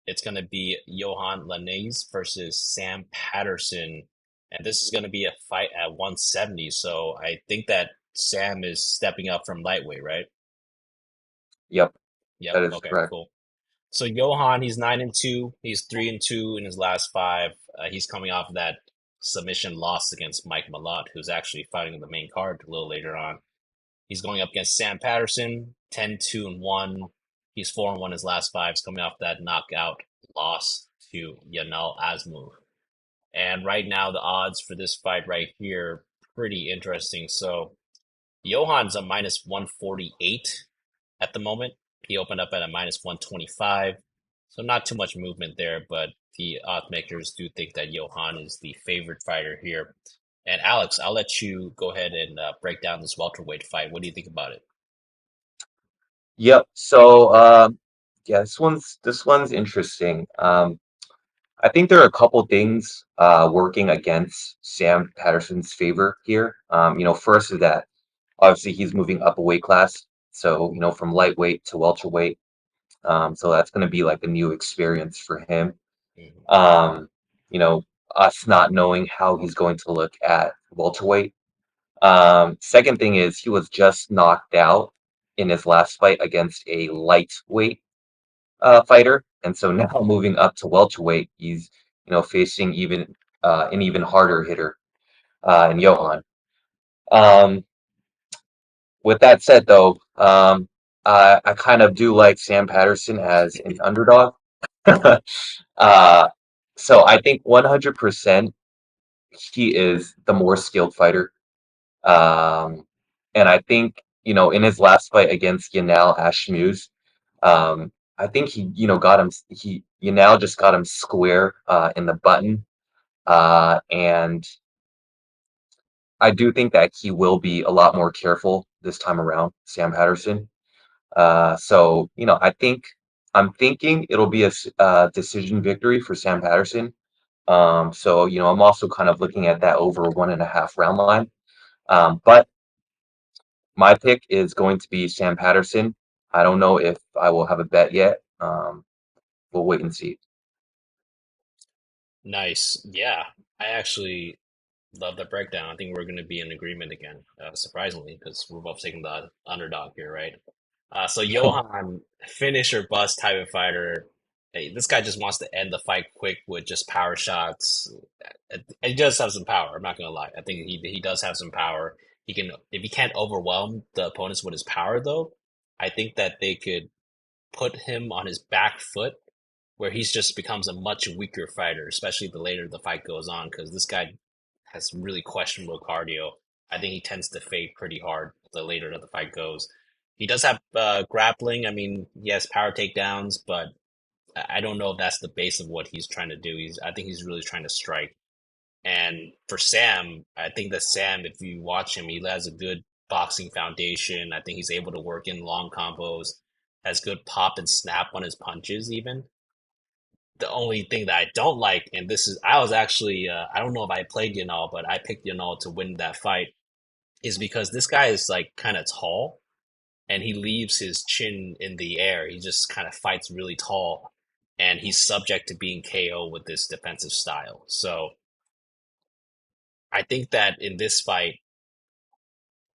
It's going to be Yohan Lainesse versus Sam Patterson. And this is going to be a fight at 170. So I think that Sam is stepping up from lightweight, right? Yep, Yep. that is Okay, correct. cool. So Johan, he's 9-2. He's 3-2 in his last five. He's coming off of that submission loss against Mike Malott, who's actually fighting in the main card a little later on. He's going up against Sam Patterson, 10-2-1. He's 4-1 his last five. He's coming off that knockout loss to Yanal Asmov. And right now, the odds for this fight right here, pretty interesting. So Johan's a minus 148 at the moment. He opened up at a minus 125. So not too much movement there, but the odds makers do think that Johan is the favorite fighter here. And Alex, I'll let you go ahead and break down this welterweight fight. What do you think about it? Yep. So, yeah, this one's interesting. I think there are a couple things working against Sam Patterson's favor here. First is that obviously he's moving up a weight class, so from lightweight to welterweight. So that's going to be like a new experience for him. Mhm. Um, you know, us not knowing how he's going to look at welterweight. Second thing is he was just knocked out in his last fight against a lightweight fighter, and so now moving up to welterweight, he's facing an even harder hitter in Johan. Um, with that said, though, I kind of do like Sam Patterson as an underdog. uh, so I think 100% he is the more skilled fighter. Um, and I think, in his last fight against Yanal Ashmuz, I think Yanal just got him square in the button. And I do think that he will be a lot more careful this time around, Sam Patterson. So, I'm thinking it'll be a decision victory for Sam Patterson. So, I'm also kind of looking at that over 1.5 round line. But my pick is going to be Sam Patterson. I don't know if I will have a bet yet. We'll wait and see. Nice. Yeah, I actually love that breakdown. I think we're going to be in agreement again, surprisingly, because we're both taking the underdog here, right? So Johan, finish or bust type of fighter. Hey, this guy just wants to end the fight quick with just power shots. He does have some power. I'm not gonna lie. I think he does have some power. He can if he can't overwhelm the opponents with his power though. I think that they could put him on his back foot where he's just becomes a much weaker fighter, especially the later the fight goes on, because this guy has some really questionable cardio. I think he tends to fade pretty hard the later the fight goes. He does have grappling. I mean, he has power takedowns, but I don't know if that's the base of what he's trying to do. I think he's really trying to strike. And for Sam, I think that Sam, if you watch him, he has a good boxing foundation. I think he's able to work in long combos, has good pop and snap on his punches, even the only thing that I don't like, and this is, I was actually, I don't know if I played Yanal, but I picked Yanal to win that fight, is because this guy is like kind of tall and he leaves his chin in the air. He just kind of fights really tall and he's subject to being KO with this defensive style. So I think that in this fight,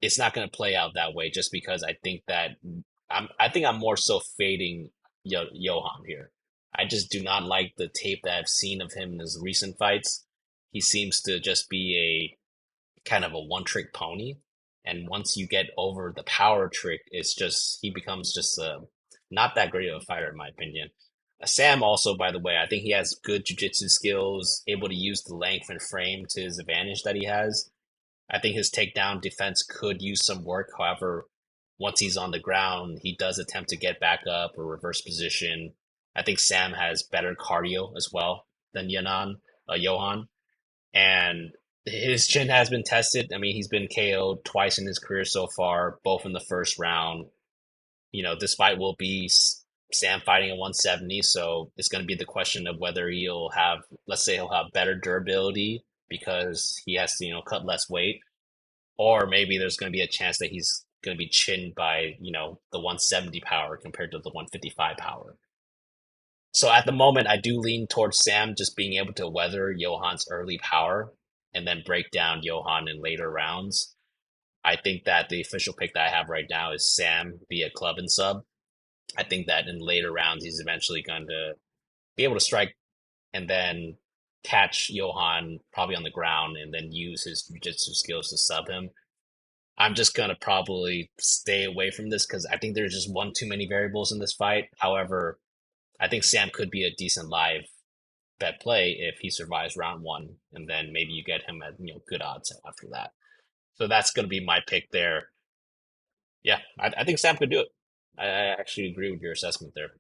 it's not going to play out that way just because I think that I think I'm more so fading Johan here. I just do not like the tape that I've seen of him in his recent fights. He seems to just be a kind of a one trick pony. And once you get over the power trick, it's just, he becomes just not that great of a fighter, in my opinion. Sam also, by the way, I think he has good jiu-jitsu skills, able to use the length and frame to his advantage that he has. I think his takedown defense could use some work. However, once he's on the ground, he does attempt to get back up or reverse position. I think Sam has better cardio as well than Johan, and his chin has been tested. I mean, he's been KO'd twice in his career so far, both in the first round. This fight will be Sam fighting at 170, so it's going to be the question of whether he'll have, let's say, he'll have better durability because he has to, cut less weight, or maybe there's going to be a chance that he's going to be chinned by, the 170 power compared to the 155 power. So at the moment, I do lean towards Sam just being able to weather Johan's early power and then break down Johan in later rounds. I think that the official pick that I have right now is Sam via club and sub. I think that in later rounds, he's eventually going to be able to strike and then catch Johan probably on the ground and then use his jiu-jitsu skills to sub him. I'm just gonna probably stay away from this because I think there's just one too many variables in this fight. However, I think Sam could be a decent live bet play if he survives round one, and then maybe you get him at good odds after that. So that's gonna be my pick there. Yeah, I think Sam could do it. I actually agree with your assessment there.